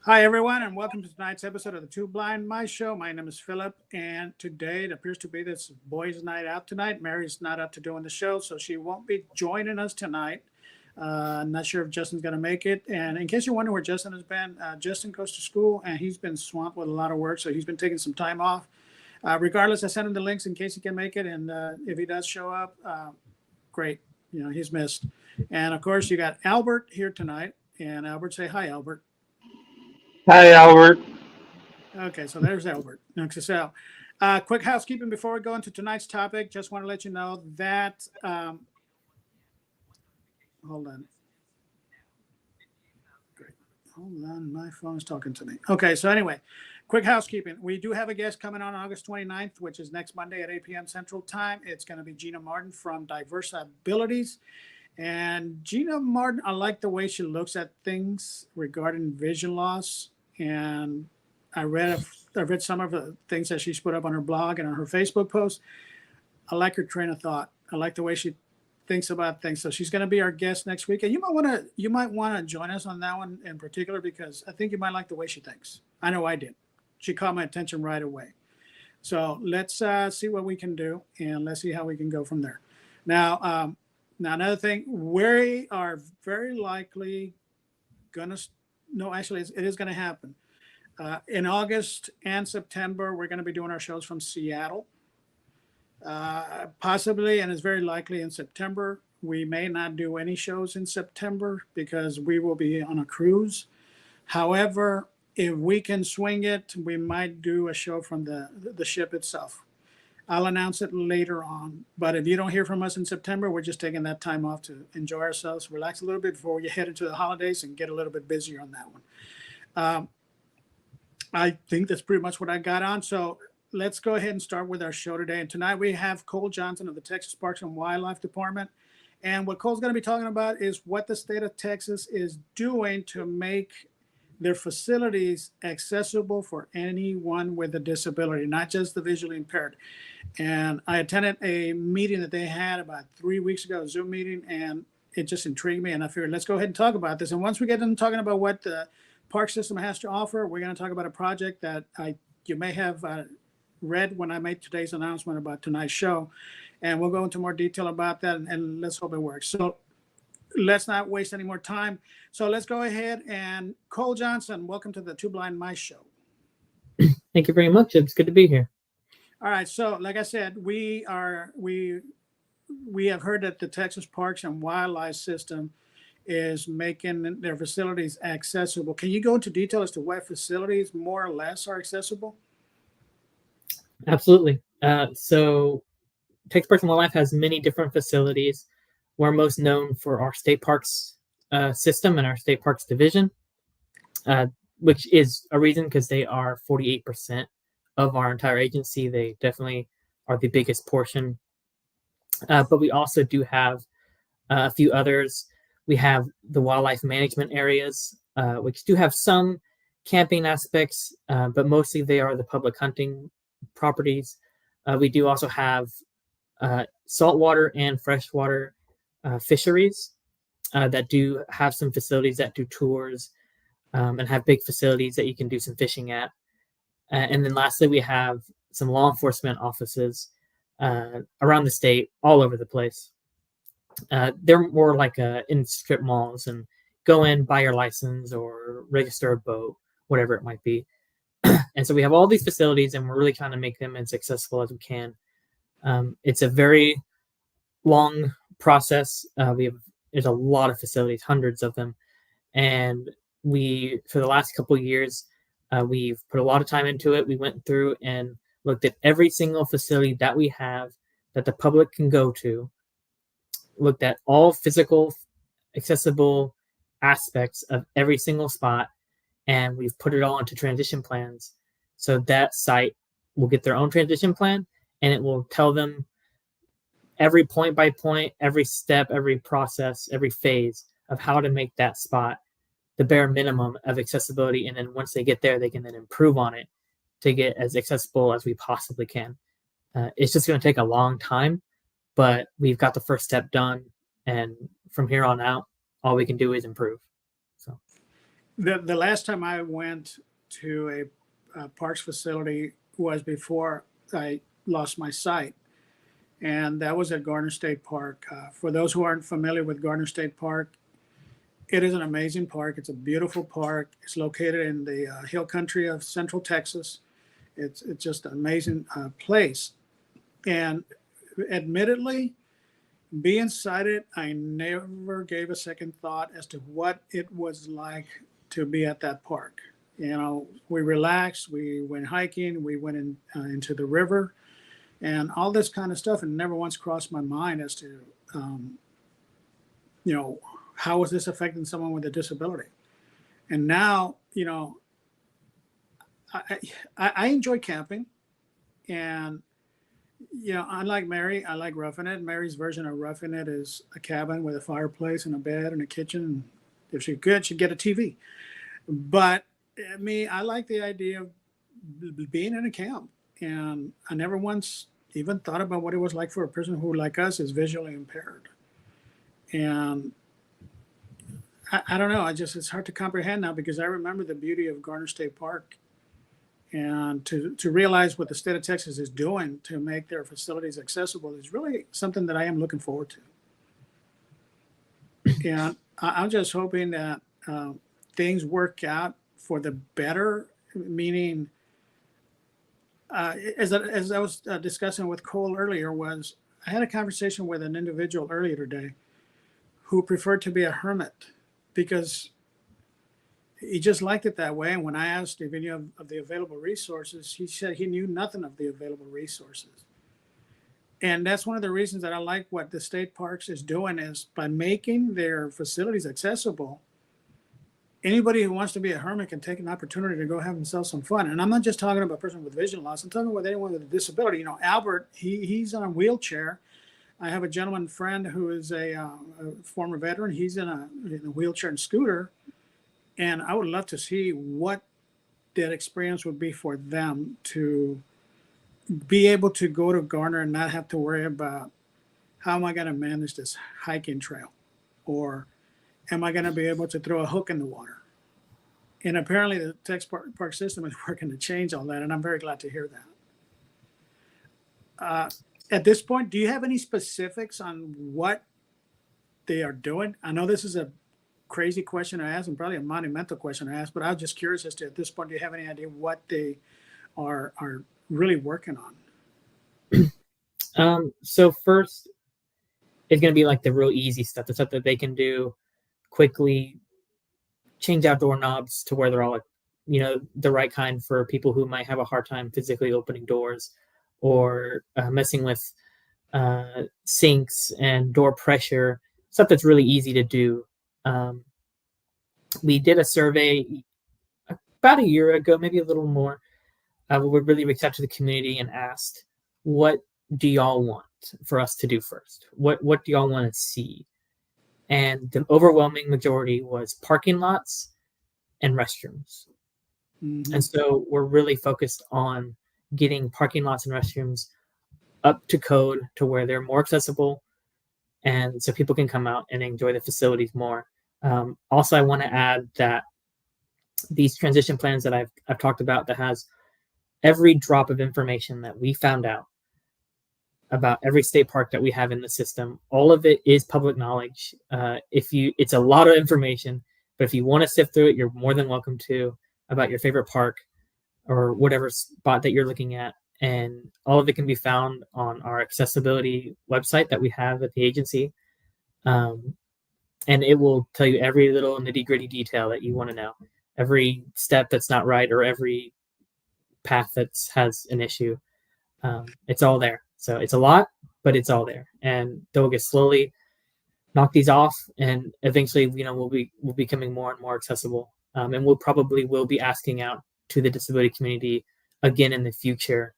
Hi, everyone, and welcome to tonight's episode of the Two Blind Mice Show. My name is Philip, and today it appears to be this boys' night out tonight. Mary's not up to doing the show, so she won't be joining us tonight. I'm not sure if Justin's going to make it. And in case you're wondering where Justin has been, Justin goes to school, and he's been swamped with a lot of work, so he's been taking some time off. Regardless, I sent him the links in case he can make it, and if he does show up, great. You know, he's missed. And, of course, you got Albert here tonight. And Albert, say hi, Albert. Hi, Albert. Okay, so there's Albert. Okay, so quick housekeeping before we go into tonight's topic. Just want to let you know that, hold on. Great. Hold on, my phone is talking to me. Okay, so anyway, quick housekeeping. We do have a guest coming on August 29th, which is next Monday at 8 p.m. Central Time. It's going to be Gina Martin from Diverse Abilities. And Gina Martin, I like the way she looks at things regarding vision loss. And I read some of the things that she's put up on her blog and on her Facebook post. I like her train of thought. I like the way she thinks about things. So she's going to be our guest next week. And you might want to join us on that one in particular, because I think you might like the way she thinks. I know I did. She caught my attention right away. So let's see what we can do, and let's see how we can go from there. Now another thing, we are very likely going to. No, actually, it is going to happen. In August and September, we're going to be doing our shows from Seattle. Possibly, and it's very likely in September. We may not do any shows in September because we will be on a cruise. However, if we can swing it, we might do a show from the ship itself. I'll announce it later on. But if you don't hear from us in September, we're just taking that time off to enjoy ourselves, relax a little bit before we head into the holidays and get a little bit busier on that one. I think that's pretty much what I got on. So let's go ahead and start with our show today. And tonight we have Cole Johnson of the Texas Parks and Wildlife Department. And what Cole's going to be talking about is what the state of Texas is doing to make their facilities accessible for anyone with a disability, not just the visually impaired. And I attended a meeting that they had about 3 weeks ago, a Zoom meeting, and it just intrigued me. And I figured, let's go ahead and talk about this. And once we get into talking about what the park system has to offer, we're going to talk about a project that you may have read when I made today's announcement about tonight's show. And we'll go into more detail about that, and let's hope it works. So let's not waste any more time. So let's go ahead, and Cole Johnson, welcome to the Two Blind Mice Show. Thank you very much. It's good to be here. All right. So like I said, we have heard that the Texas Parks and Wildlife System is making their facilities accessible. Can you go into detail as to what facilities more or less are accessible? Absolutely. So Texas Parks and Wildlife has many different facilities. We're most known for our state parks system and our state parks division, which is a reason because they are 48% of our entire agency. They definitely are the biggest portion. But we also do have a few others. We have the wildlife management areas, which do have some camping aspects, but mostly they are the public hunting properties. We do also have saltwater and freshwater fisheries that do have some facilities that do tours and have big facilities that you can do some fishing at. And then lastly, we have some law enforcement offices around the state, all over the place. They're more like in strip malls, and go in, buy your license or register a boat, whatever it might be. And so we have all these facilities, and we're really trying to make them as accessible as we can. It's a very long process. There's a lot of facilities, hundreds of them. And for the last couple of years, we've put a lot of time into it. We went through and looked at every single facility that we have that the public can go to, looked at all physical accessible aspects of every single spot, and we've put it all into transition plans. So that site will get their own transition plan, and it will tell them every point by point, every step, every process, every phase of how to make that spot the bare minimum of accessibility. And then once they get there, they can then improve on it to get as accessible as we possibly can. It's just going to take a long time, but we've got the first step done, and from here on out, all we can do is improve. So The last time I went to a parks facility was before I lost my sight, and that was at Gardner State Park. For those who aren't familiar with Gardner State Park, it is an amazing park. It's a beautiful park. It's located in the hill country of Central Texas. It's just an amazing place. And admittedly, being sighted, I never gave a second thought as to what it was like to be at that park. You know, we relaxed, we went hiking, we went into the river, and all this kind of stuff, and never once crossed my mind as to, you know, how is this affecting someone with a disability? And now, you know, I enjoy camping, and you know, unlike Mary, I like Roughing It. Mary's version of Roughing It is a cabin with a fireplace and a bed and a kitchen. And if she could, she'd get a TV. But me, I like the idea of being in a camp. And I never once even thought about what it was like for a person who, like us, is visually impaired. And I don't know. It's hard to comprehend now, because I remember the beauty of Garner State Park, and to realize what the state of Texas is doing to make their facilities accessible is really something that I am looking forward to. And I'm just hoping that things work out for the better, meaning, as I was discussing with Cole earlier, was I had a conversation with an individual earlier today who preferred to be a hermit because he just liked it that way. And when I asked if any of the available resources, he said he knew nothing of the available resources. And that's one of the reasons that I like what the state parks is doing, is by making their facilities accessible. Anybody who wants to be a hermit can take an opportunity to go have themselves some fun. And I'm not just talking about a person with vision loss. I'm talking about anyone with a disability. You know, Albert, he's on a wheelchair. I have a gentleman friend who is a former veteran. He's in a wheelchair and scooter. And I would love to see what that experience would be for them to be able to go to Garner and not have to worry about, how am I going to manage this hiking trail? Or am I going to be able to throw a hook in the water? And apparently the Tex Park system is working to change all that. And I'm very glad to hear that. At this point, do you have any specifics on what they are doing? I know this is a crazy question to ask, and probably a monumental question to ask, but I was just curious as to, at this point, do you have any idea what they are really working on? So first, it's going to be like the real easy stuff, the stuff that they can do quickly, change out doorknobs to where they're all, you know, the right kind for people who might have a hard time physically opening doors, or messing with sinks and door pressure, stuff that's really easy to do. We did a survey about a year ago, maybe a little more, where we really reached out to the community and asked, what do y'all want for us to do first? What do y'all want to see? And the overwhelming majority was parking lots and restrooms. Mm-hmm. And so we're really focused on getting parking lots and restrooms up to code to where they're more accessible, and so people can come out and enjoy the facilities more. Also, I want to add that these transition plans that I've talked about, that has every drop of information that we found out about every state park that we have in the system, all of it is public knowledge. It's a lot of information, but if you want to sift through it, you're more than welcome to, about your favorite park or whatever spot that you're looking at. And all of it can be found on our accessibility website that we have at the agency. And it will tell you every little nitty-gritty detail that you want to know, every step that's not right, or every path that has an issue. It's all there. So it's a lot, but it's all there. And they'll get slowly knock these off, and eventually, you know, we'll be becoming more and more accessible. And will be asking out to the disability community again in the future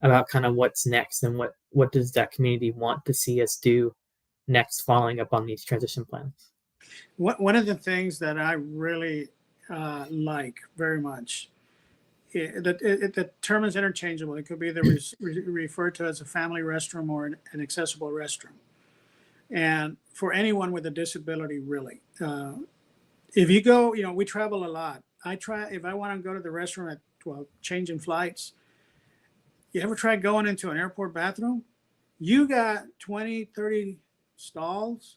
about kind of what's next, and what does that community want to see us do next, following up on these transition plans. One of the things that I really like very much the term is interchangeable. It could be either referred to as a family restroom or an accessible restroom. And for anyone with a disability, really, if you go, we travel a lot. If I want to go to the restroom changing flights, you ever try going into an airport bathroom? You got 20, 30 stalls,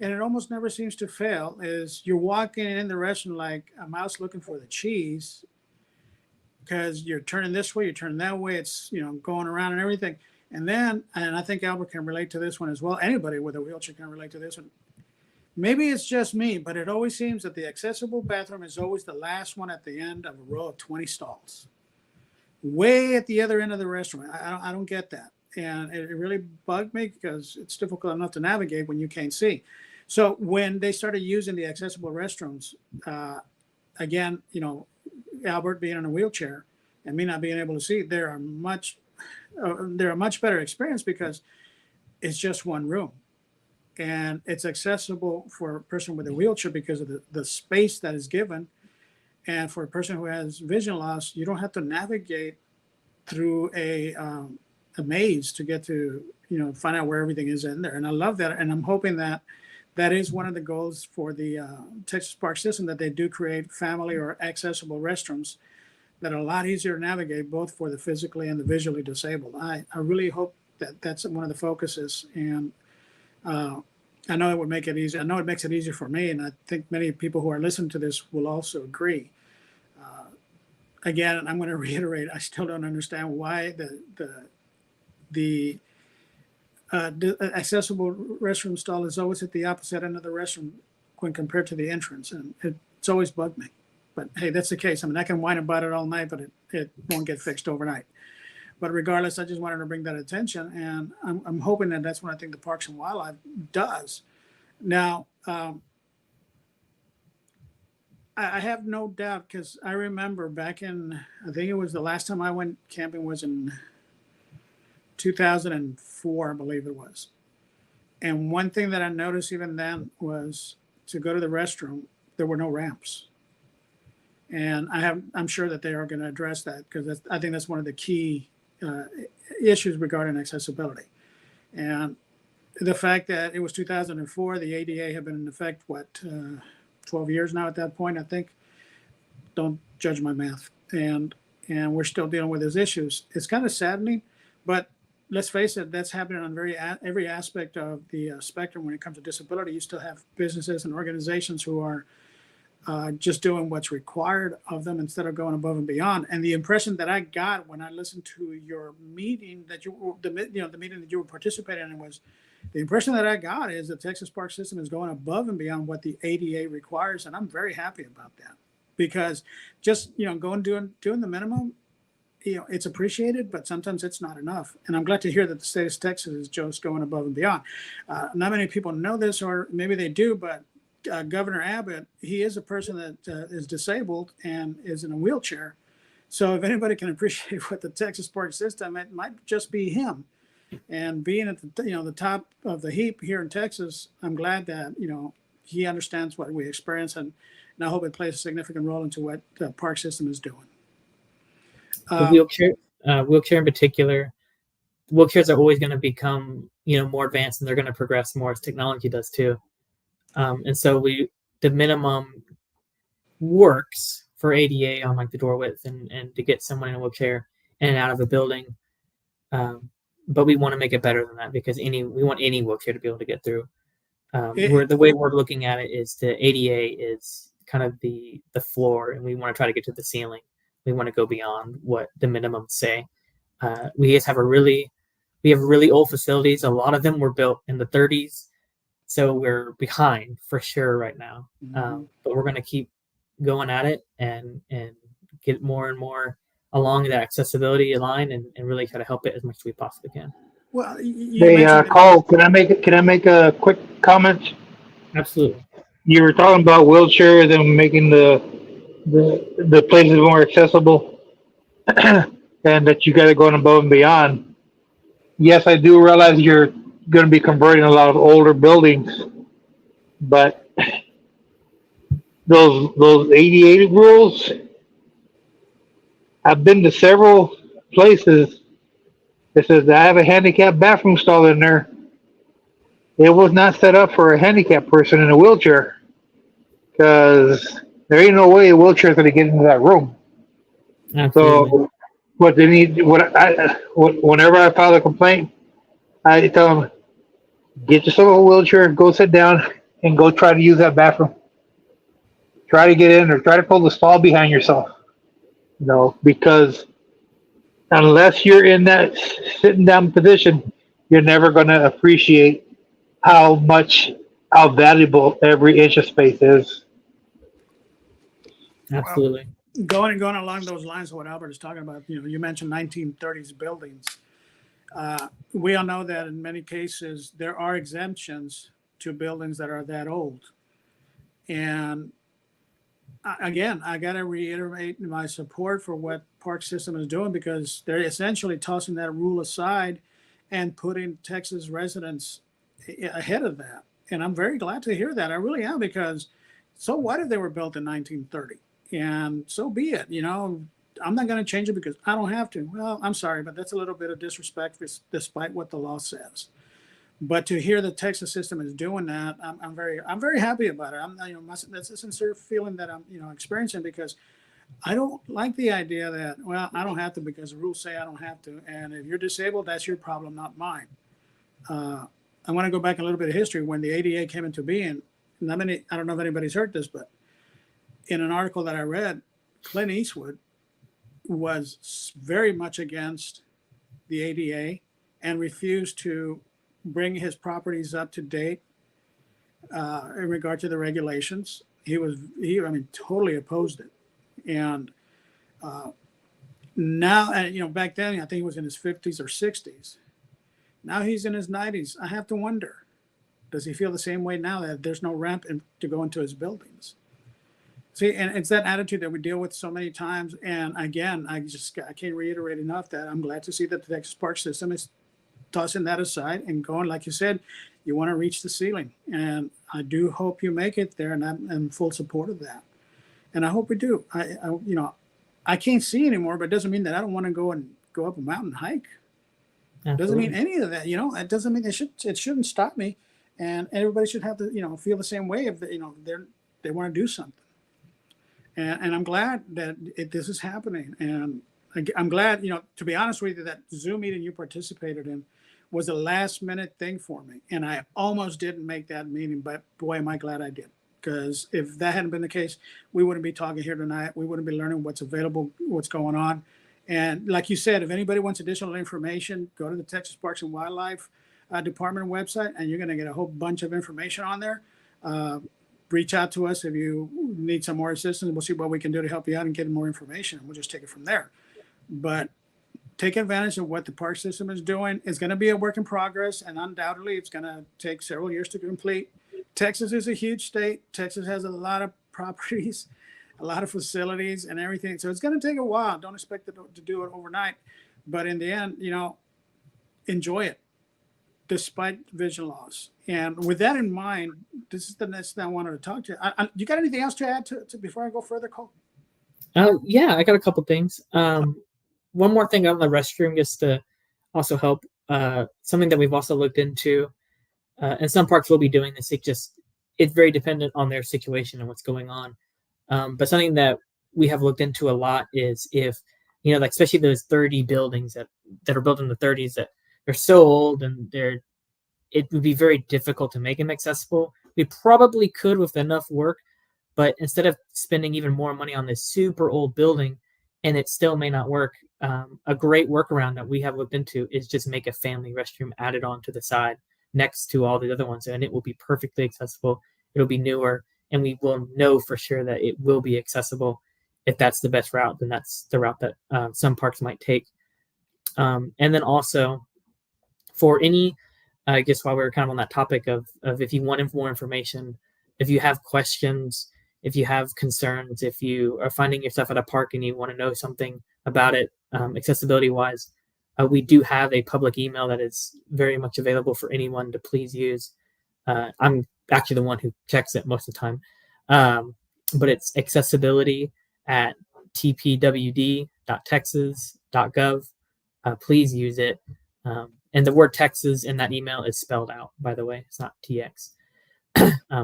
and it almost never seems to fail. Is you're walking in the restroom like a mouse looking for the cheese, because you're turning this way, you're turning that way. It's, going around and everything. And I think Albert can relate to this one as well. Anybody with a wheelchair can relate to this one. Maybe it's just me, but it always seems that the accessible bathroom is always the last one at the end of a row of 20 stalls, way at the other end of the restroom. I don't get that. And it really bugged me because it's difficult enough to navigate when you can't see. So when they started using the accessible restrooms, again, Albert being in a wheelchair and me not being able to see, they're a much better experience because it's just one room. And it's accessible for a person with a wheelchair because of the space that is given. And for a person who has vision loss, you don't have to navigate through a maze to get to, find out where everything is in there. And I love that. And I'm hoping that is one of the goals for the Texas Park system, that they do create family or accessible restrooms that are a lot easier to navigate, both for the physically and the visually disabled. I really hope that that's one of the focuses. And I know it would make it easy. I know it makes it easier for me, and I think many people who are listening to this will also agree. Again, I'm going to reiterate, I still don't understand why the accessible restroom stall is always at the opposite end of the restroom when compared to the entrance, and it's always bugged me. But hey, that's the case. I mean, I can whine about it all night, but it won't get fixed overnight. But regardless, I just wanted to bring that attention, and I'm hoping that that's what I think the Parks and Wildlife does. Now, I have no doubt, because I remember back in, I think it was the last time I went camping was in 2004, I believe it was. And one thing that I noticed even then was to go to the restroom, there were no ramps. And I'm sure that they are going to address that, because I think that's one of the key issues regarding accessibility. And the fact that it was 2004, the ADA had been in effect, 12 years now at that point, I think. Don't judge my math. And we're still dealing with those issues. It's kind of saddening, but let's face it, that's happening on every aspect of the spectrum when it comes to disability. You still have businesses and organizations who are just doing what's required of them instead of going above and beyond. And the impression that I got when I listened to your meeting, the meeting that you were participating in, was the impression that I got is the Texas Park System is going above and beyond what the ADA requires, and I'm very happy about that, because just going doing the minimum, it's appreciated, but sometimes it's not enough. And I'm glad to hear that the state of Texas is just going above and beyond. Not many people know this, or maybe they do, but Governor Abbott, he is a person that is disabled and is in a wheelchair. So if anybody can appreciate what the Texas Park System, it might just be him. And being at the top of the heap here in Texas, I'm glad that he understands what we experience, and I hope it plays a significant role into what the park system is doing. The wheelchair in particular, wheelchairs are always going to become more advanced, and they're going to progress more as technology does too. And so the minimum works for ADA on like the door width and to get someone in a wheelchair in and out of a building. But we want to make it better than that, because we want any wheelchair to be able to get through. The way we're looking at it is the ADA is kind of the floor, and we want to try to get to the ceiling. We want to go beyond what the minimums say. We have really old facilities. A lot of them were built in the 30s. So we're behind for sure right now. But we're going to keep going at it and get more and more along that accessibility line and really try to help it as much as we possibly can. Well, Hey, Carl, can I make a quick comment? Absolutely. You were talking about wheelchairs and making the places more accessible, and that you got to go above and beyond. Yes, I do realize you're going to be converting a lot of older buildings, but those ADA rules, I've been to several places that says I have a handicap bathroom stall in there. It was not set up for a handicapped person in a wheelchair because there ain't no way a wheelchair is going to get into that room. Absolutely. So what they need, whenever I file a complaint, I tell them, get yourself a wheelchair, go sit down, and go try to use that bathroom. Try to get in or try to pull the stall behind yourself. Because unless you're in that sitting down position, you're never going to appreciate how valuable every inch of space is. Absolutely. Going along those lines of what Albert is talking about, you mentioned 1930s buildings. We all know that in many cases there are exemptions to buildings that are that old. And again, I got to reiterate my support for what Park System is doing, because they're essentially tossing that rule aside and putting Texas residents ahead of that. And I'm very glad to hear that. I really am, because so what if they were built in 1930? And so be it. I'm not going to change it because I don't have to. Well, I'm sorry, but that's a little bit of disrespect despite what the law says. But to hear the Texas system is doing that, I'm very happy about it. That's a sincere feeling that I'm experiencing, because I don't like the idea that, well, I don't have to because the rules say I don't have to, and if you're disabled, that's your problem, not mine. I want to go back a little bit of history when the ADA came into being. I don't know if anybody's heard this, but in an article that I read, Clint Eastwood was very much against the ADA and refused to bring his properties up to date in regard to the regulations. He totally opposed it. And now, back then, I think he was in his 50s or 60s. Now he's in his 90s. I have to wonder, does he feel the same way now that there's no ramp to go into his buildings? See, and it's that attitude that we deal with so many times. And again, I can't reiterate enough that I'm glad to see that the Texas Park System is tossing that aside and going, like you said, you want to reach the ceiling. And I do hope you make it there, and I'm in full support of that. And I hope we do. I can't see anymore, but it doesn't mean that I don't want to go up a mountain hike. It doesn't mean any of that. It doesn't mean it shouldn't stop me. And everybody should have to, feel the same way if they want to do something. And I'm glad that this is happening. And I'm glad, to be honest with you, that Zoom meeting you participated in was a last minute thing for me. And I almost didn't make that meeting, but boy, am I glad I did. Because if that hadn't been the case, we wouldn't be talking here tonight. We wouldn't be learning what's available, what's going on. And like you said, if anybody wants additional information, go to the Texas Parks and Wildlife Department website, and you're going to get a whole bunch of information on there. Reach out to us if you need some more assistance. We'll see what we can do to help you out and get more information. We'll just take it from there. But take advantage of what the park system is doing. It's going to be a work in progress, and undoubtedly it's going to take several years to complete. Texas is a huge state. Texas has a lot of properties, a lot of facilities and everything. So it's going to take a while. Don't expect it to do it overnight. But in the end, enjoy it despite vision loss. And with that in mind, this is the next thing I wanted to talk to you. You got anything else to add to before I go further, Cole? Yeah, I got a couple things. One more thing on the restroom, just to also help. Something that we've also looked into, and some parks will be doing this. It's very dependent on their situation and what's going on. But something that we have looked into a lot is if, like especially those 30 buildings that are built in the 30s that they're so old and it would be very difficult to make them accessible. We probably could with enough work, but instead of spending even more money on this super old building and it still may not work, a great workaround that we have looked into is just make a family restroom added on to the side next to all the other ones, and it will be perfectly accessible. It'll be newer, and we will know for sure that it will be accessible. If that's the best route, then that's the route that some parks might take. And then also for any, I guess while we were kind of on that topic of if you want more information, if you have questions, if you have concerns, if you are finding yourself at a park and you want to know something about it, accessibility wise, we do have a public email that is very much available for anyone to please use. I'm actually the one who checks it most of the time. But it's accessibility@tpwd.org. texas.gov. Please use it. And the word Texas in that email is spelled out, by the way. It's not TX.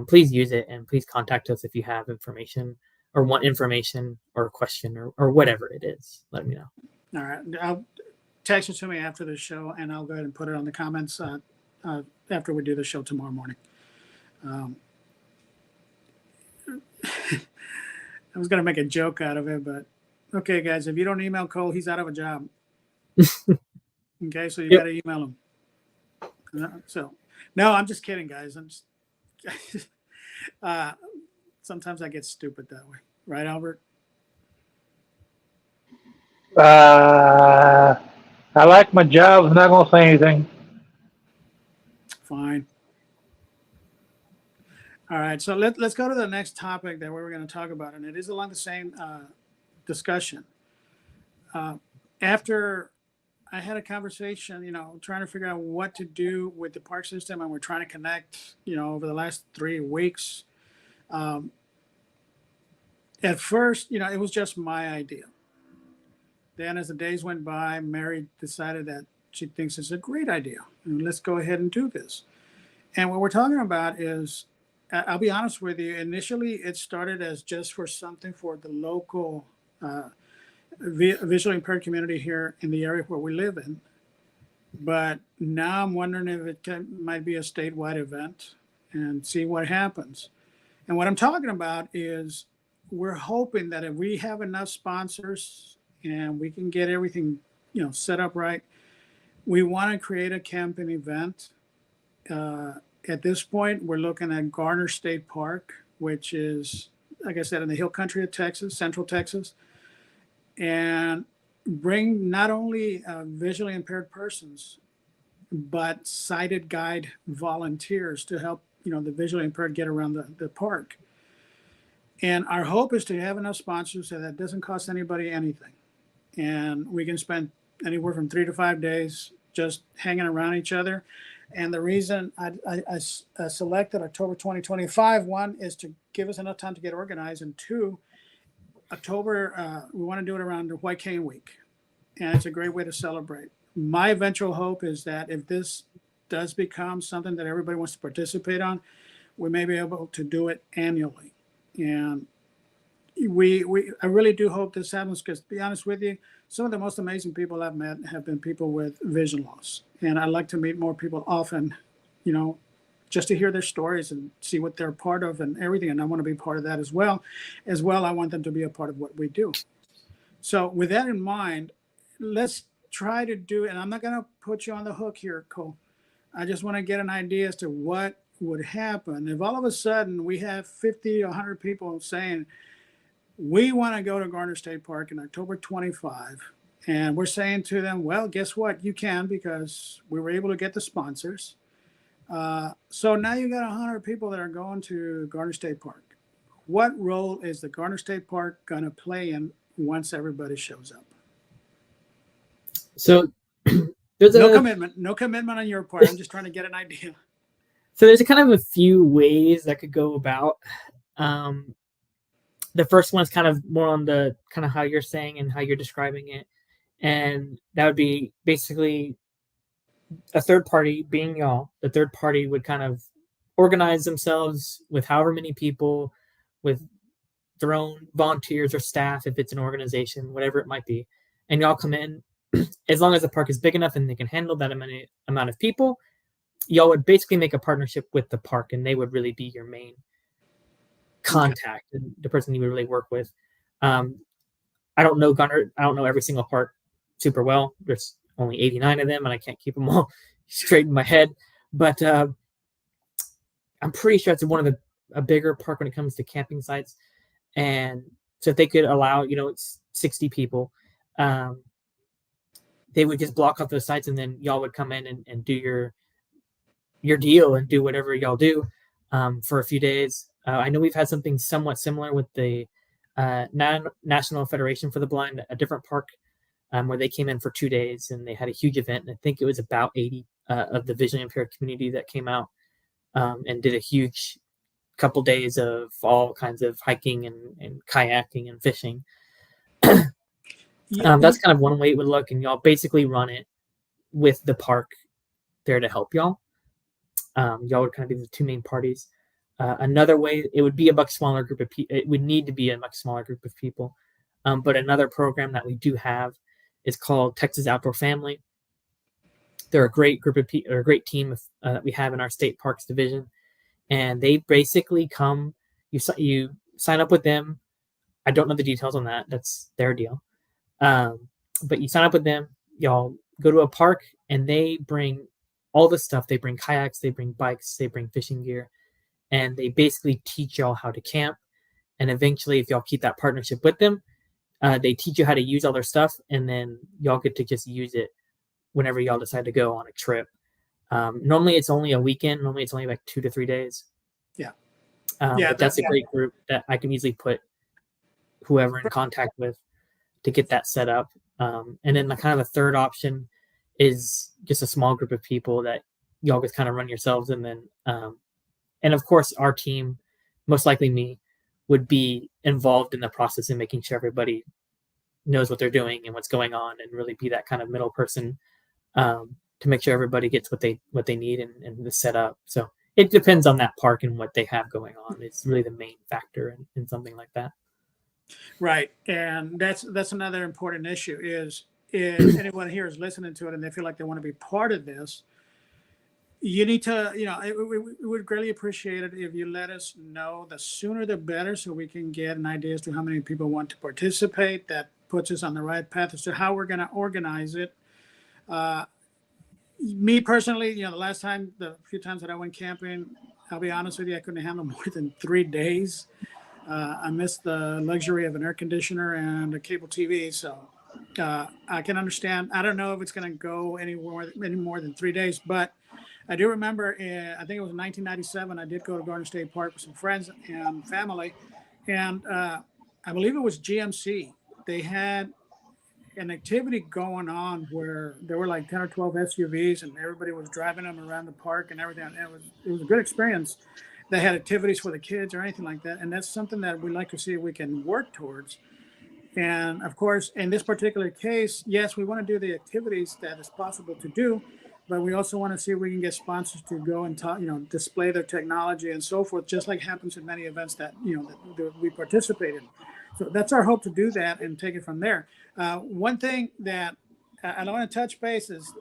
Please use it, and please contact us if you have information or want information or a question or whatever it is. Let me know. All right. I'll text it to me after the show, and I'll go ahead and put it on the comments after we do the show tomorrow morning. I was going to make a joke out of it, but okay, guys, if you don't email Cole, he's out of a job. Okay, so you got to email him. So, no, I'm just kidding, guys. I'm just sometimes I get stupid that way, right, Albert? I like my job. I'm not gonna say anything. Fine. All right, so let's go to the next topic that we're going to talk about, and it is along the same discussion. After I had a conversation, trying to figure out what to do with the park system, and we're trying to connect, over the last 3 weeks. At first, it was just my idea. Then as the days went by, Mary decided that she thinks it's a great idea, and let's go ahead and do this. And what we're talking about is, I'll be honest with you, initially it started as just for something for the local visually impaired community here in the area where we live in. But now I'm wondering if it might be a statewide event and see what happens. And what I'm talking about is we're hoping that if we have enough sponsors and we can get everything, set up right, we want to create a camping event. At this point, we're looking at Garner State Park, which is, like I said, in the hill country of Texas, central Texas, and bring not only visually impaired persons, but sighted guide volunteers to help, the visually impaired get around the park. And our hope is to have enough sponsors so that it doesn't cost anybody anything. And we can spend anywhere from 3 to 5 days just hanging around each other. And the reason I selected October 2025, one is to give us enough time to get organized, and two, October, we want to do it around the White Cane Week, and it's a great way to celebrate. My eventual hope is that if this does become something that everybody wants to participate on, we may be able to do it annually. And I really do hope this happens, because to be honest with you, some of the most amazing people I've met have been people with vision loss. And I'd like to meet more people often, just to hear their stories and see what they're part of and everything. And I want to be part of that as well. I want them to be a part of what we do. So with that in mind, let's try to do it. And I'm not going to put you on the hook here, Cole. I just want to get an idea as to what would happen if all of a sudden we have 50, 100 people saying, we want to go to Garner State Park in October 25. And we're saying to them, well, guess what? You can, because we were able to get the sponsors. So now you got 100 people that are going to Garner State Park. What role is the Garner State Park going to play in once everybody shows up? So there's no commitment on your part. I'm just trying to get an idea. So there's a kind of a few ways that could go about. The first one is kind of more on the kind of how you're saying and how you're describing it. And that would be basically a third party, being y'all. The third party would kind of organize themselves with however many people, with their own volunteers or staff, if it's an organization, whatever it might be. And y'all come in, as long as the park is big enough and they can handle that amount of people, y'all would basically make a partnership with the park, and they would really be your main contact and the person you would really work with. I don't know Garner. I don't know every single park super well. There's only 89 of them, and I can't keep them all straight in my head. But I'm pretty sure it's one of a bigger park when it comes to camping sites. And so if they could allow, it's 60 people, they would just block off those sites, and then y'all would come in and do your deal and do whatever y'all do for a few days. I know we've had something somewhat similar with the National Federation for the Blind, a different park, where they came in for 2 days and they had a huge event. And I think it was about 80 of the visually impaired community that came out and did a huge couple days of all kinds of hiking and kayaking and fishing. That's kind of one way it would look, and y'all basically run it with the park there to help y'all. Y'all would kind of be the two main parties. Another way, it would be a much smaller group of people. It would need to be a much smaller group of people. But another program that we do have is called Texas Outdoor Family. They're a great group of people, or a great team that we have in our state parks division, and they basically come. You sign up with them. I don't know the details on that. That's their deal. But you sign up with them. Y'all go to a park, and they bring all the stuff. They bring kayaks, they bring bikes, they bring fishing gear, and they basically teach y'all how to camp. And eventually, if y'all keep that partnership with them, they teach you how to use all their stuff, and then y'all get to just use it whenever y'all decide to go on a trip. Normally, it's only a weekend. Normally, it's only like 2 to 3 days. Yeah. But that's a great group that I can easily put whoever in contact with to get that set up. And then kind of a third option is just a small group of people that y'all just kind of run yourselves. And then, and of course, our team, most likely me, would be involved in the process and making sure everybody knows what they're doing and what's going on, and really be that kind of middle person to make sure everybody gets what they need and the setup. So it depends on that park and what they have going on. It's really the main factor in something like that. Right. And that's another important issue is if anyone here is listening to it and they feel like they want to be part of this, you need to, we would greatly appreciate it if you let us know. The sooner the better, so we can get an idea as to how many people want to participate. That puts us on the right path as to how we're going to organize it. Me personally, the few times that I went camping, I'll be honest with you, I couldn't handle more than 3 days. I missed the luxury of an air conditioner and a cable TV. So I can understand. I don't know if it's going to go any more than 3 days, but I do remember, I think it was 1997, I did go to Garden State Park with some friends and family. And I believe it was GMC. They had an activity going on where there were like 10 or 12 SUVs and everybody was driving them around the park and everything. And it was a good experience. They had activities for the kids or anything like that. And that's something that we'd like to see if we can work towards. And of course, in this particular case, yes, we want to do the activities that is possible to do, but we also want to see if we can get sponsors to go and talk, display their technology and so forth, just like happens in many events that we participate in. So that's our hope, to do that and take it from there. One thing that I want to touch base is,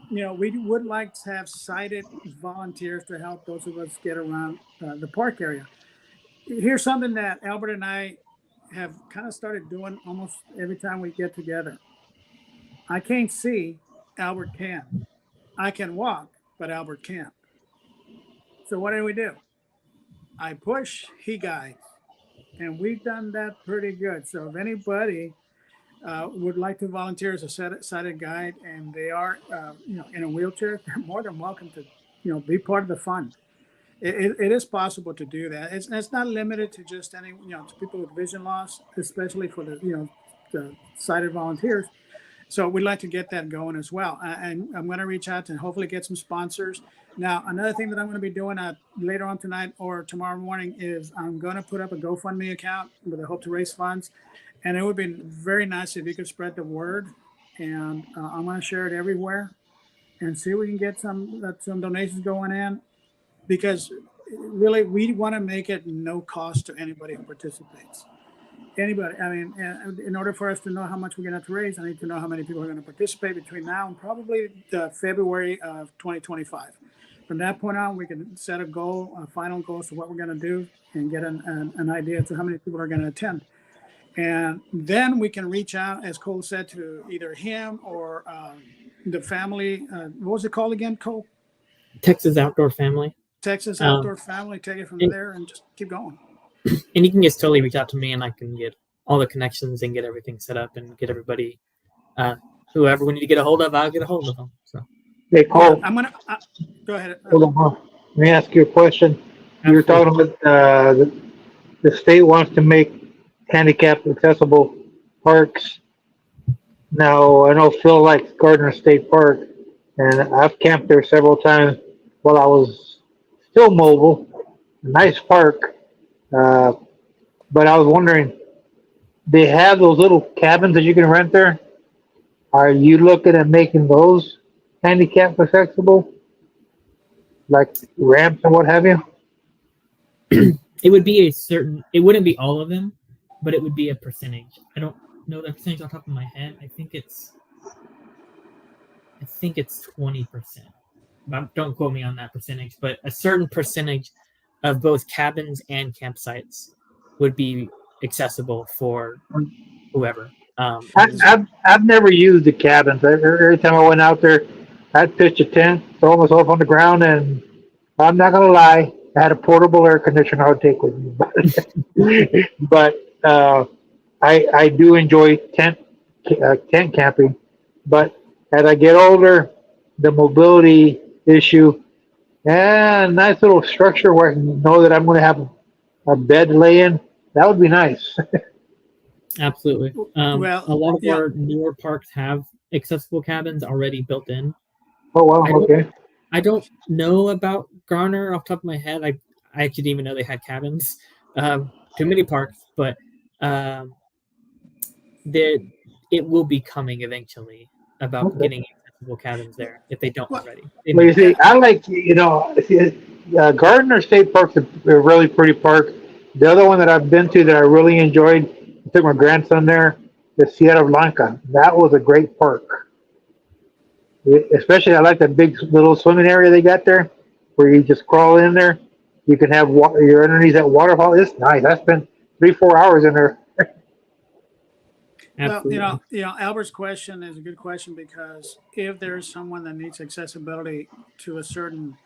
we would like to have sighted volunteers to help those of us get around the park area. Here's something that Albert and I have kind of started doing almost every time we get together. I can't see, Albert can. I can walk, but Albert can't. So what do? I push, he guides. And we've done that pretty good. So if anybody would like to volunteer as a sighted guide, and they are, in a wheelchair, they're more than welcome to, be part of the fun. It is possible to do that. It's not limited to just any, to people with vision loss, especially for the sighted volunteers. So we'd like to get that going as well. And I'm going to reach out and hopefully get some sponsors. Now, another thing that I'm going to be doing later on tonight or tomorrow morning is I'm going to put up a GoFundMe account with the hope to raise funds. And it would be very nice if you could spread the word. And I'm going to share it everywhere and see if we can get some donations going in. Because really, we want to make it no cost to anybody who participates. Anybody. I mean, in order for us to know how much we're going to have to raise, I need to know how many people are going to participate between now and probably February of 2025. From that point on, we can set a goal, a final goal to what we're going to do, and get an idea to how many people are going to attend. And then we can reach out, as Cole said, to either him or the family. What was it called again, Cole? Texas Outdoor Family. Texas Outdoor Family. Take it from there and just keep going. And you can just totally reach out to me, and I can get all the connections and get everything set up and get everybody, whoever we need to get a hold of, I'll get a hold of them. So, Hey, Cole. I'm gonna go ahead. Hold on. Let me ask you a question. You were talking about the state wants to make handicap accessible parks. Now, I know Phil likes Gardner State Park, and I've camped there several times while I was still mobile. Nice park. But I was wondering, they have those little cabins that you can rent there. Are you looking at making those handicap accessible, like ramps and what have you? It would be a certain. It wouldn't be all of them, but it would be a percentage. I don't know the percentage on top of my head. I think it's 20%. Don't quote me on that percentage, but a certain percentage of both cabins and campsites would be accessible for whoever. I've never used the cabins. Every time I went out there, I'd pitch a tent, throw myself on the ground, and I'm not gonna lie, I had a portable air conditioner I would take with me. But I do enjoy tent camping. But as I get older, the mobility issue and a nice little structure where I can know that I'm going to have a bed lay in, that would be nice. Absolutely. Well, A lot of yeah. our newer parks have accessible cabins already built in. Oh wow, okay. I don't know about Garner off the top of my head. I actually didn't even know they had cabins. Too many parks, but there it will be coming eventually about Okay. getting accessible cabins there if they don't Well, already. They Well, you might. see, I like, Gardner State Park's a really pretty park. The other one that I've been to that I really enjoyed, I took my grandson there, the Sierra Blanca. That was a great park. Especially, I like that big little swimming area they got there, where you just crawl in there. You can have water, you're underneath that waterfall. It's nice. I spent 3-4 hours in there. Well, Absolutely. Albert's question is a good question because if there's someone that needs accessibility to a certain,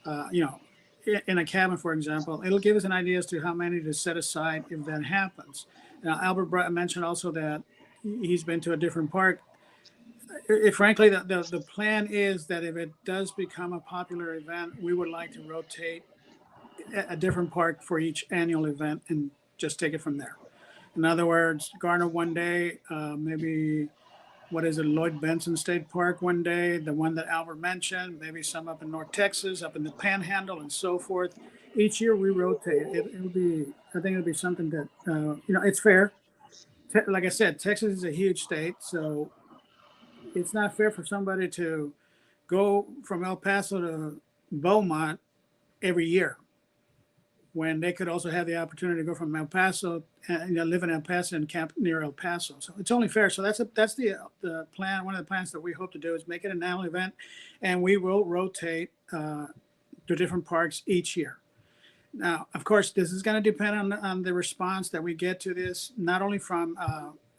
in a cabin, for example, it'll give us an idea as to how many to set aside if that happens. Now, Albert mentioned also that he's been to a different park. Frankly, the plan is that if it does become a popular event, we would like to rotate a different park for each annual event and just take it from there. In other words, Garner one day, maybe what is it, Lloyd Benson State Park one day, the one that Albert mentioned, maybe some up in North Texas, up in the Panhandle, and so forth. Each year we rotate. It'll be, I think it'll be something that, it's fair. Like I said, Texas is a huge state, so it's not fair for somebody to go from El Paso to Beaumont every year when they could also have the opportunity to go from El Paso and live in El Paso and camp near El Paso. So it's only fair. So that's the plan. One of the plans that we hope to do is make it an annual event, and we will rotate to different parks each year. Now, of course, this is going to depend on the response that we get to this, not only from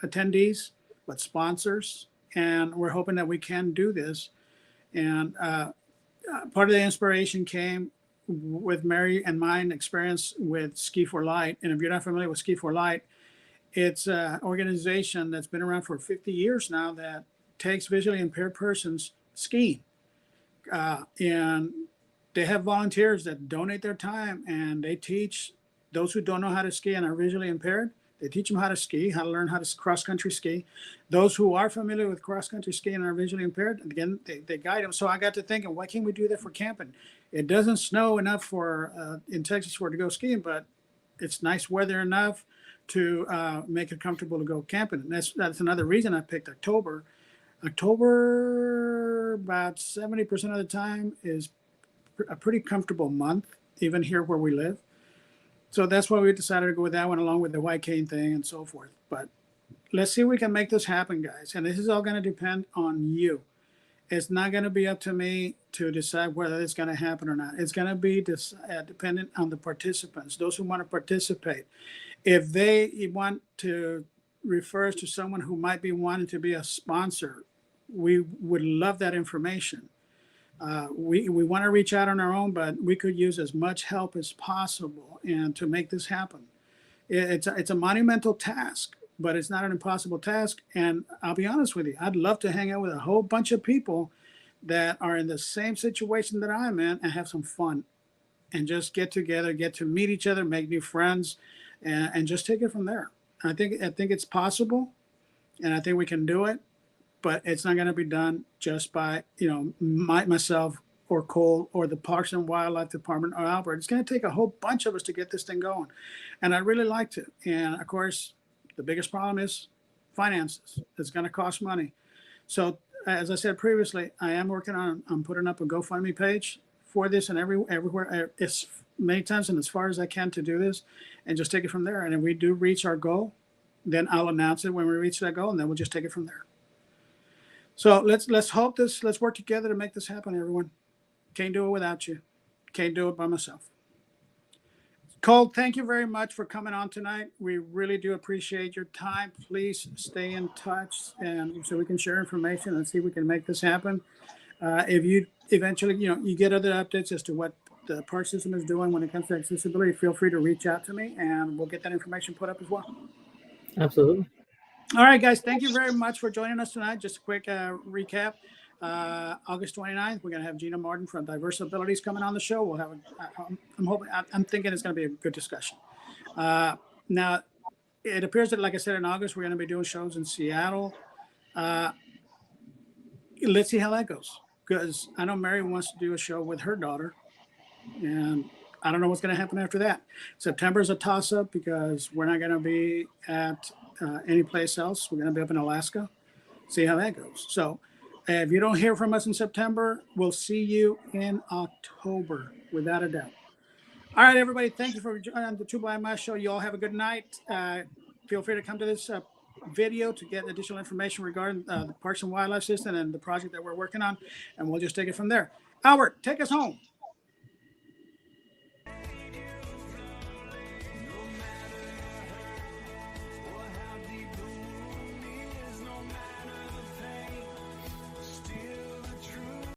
attendees but sponsors, and we're hoping that we can do this. And part of the inspiration came with Mary and mine experience with Ski for Light. And if you're not familiar with Ski for Light, it's an organization that's been around for 50 years now that takes visually impaired persons skiing. And they have volunteers that donate their time and they teach those who don't know how to ski and are visually impaired. They teach them how to ski, how to learn how to cross country ski. Those who are familiar with cross country skiing and are visually impaired, again, they guide them. So I got to thinking, why can't we do that for camping? It doesn't snow enough for in Texas for to go skiing, but it's nice weather enough to make it comfortable to go camping. And that's another reason I picked October. October, about 70% of the time, is a pretty comfortable month, even here where we live. So that's why we decided to go with that one, along with the White Cane thing and so forth. But let's see if we can make this happen, guys. And this is all going to depend on you. It's not going to be up to me to decide whether it's going to happen or not. It's going to be dependent on the participants, those who want to participate. If they want to refer us to someone who might be wanting to be a sponsor, we would love that information. We want to reach out on our own, but we could use as much help as possible and to make this happen. It's a monumental task, but it's not an impossible task. And I'll be honest with you, I'd love to hang out with a whole bunch of people that are in the same situation that I'm in and have some fun and just get together, get to meet each other, make new friends, and just take it from there. I think it's possible, and I think we can do it. But it's not going to be done just by myself or Cole or the Parks and Wildlife Department or Albert. It's going to take a whole bunch of us to get this thing going, and I'd really like to. And of course, The biggest problem is finances. It's going to cost money. So as I said previously, I am working on putting up a GoFundMe page for this and everywhere as many times and as far as I can to do this, and just take it from there. And if we do reach our goal, then I'll announce it when we reach that goal, and then we'll just take it from there. So let's hope this. Let's work together to make this happen, everyone. Can't do it without you. Can't do it by myself. Cole, thank you very much for coming on tonight. We really do appreciate your time. Please stay in touch, and so we can share information and see if we can make this happen. If you eventually, you get other updates as to what the park system is doing when it comes to accessibility, feel free to reach out to me, and we'll get that information put up as well. Absolutely. All right, guys, thank you very much for joining us tonight. Just a quick recap. August 29th, we're going to have Gina Martin from Diverse Abilities coming on the show. We'll have, I'm thinking it's going to be a good discussion. Now, it appears that, like I said, in August, we're going to be doing shows in Seattle. Let's see how that goes, because I know Mary wants to do a show with her daughter, and I don't know what's going to happen after that. September is a toss-up because we're not going to be at any place else. We're going to be up in Alaska. See how that goes. So if you don't hear from us in September, we'll see you in October, without a doubt. All right, everybody. Thank you for joining the Two Blind Mice show. You all have a good night. Feel free to come to this video to get additional information regarding the Parks and Wildlife System and the project that we're working on, and we'll just take it from there. Albert, take us home.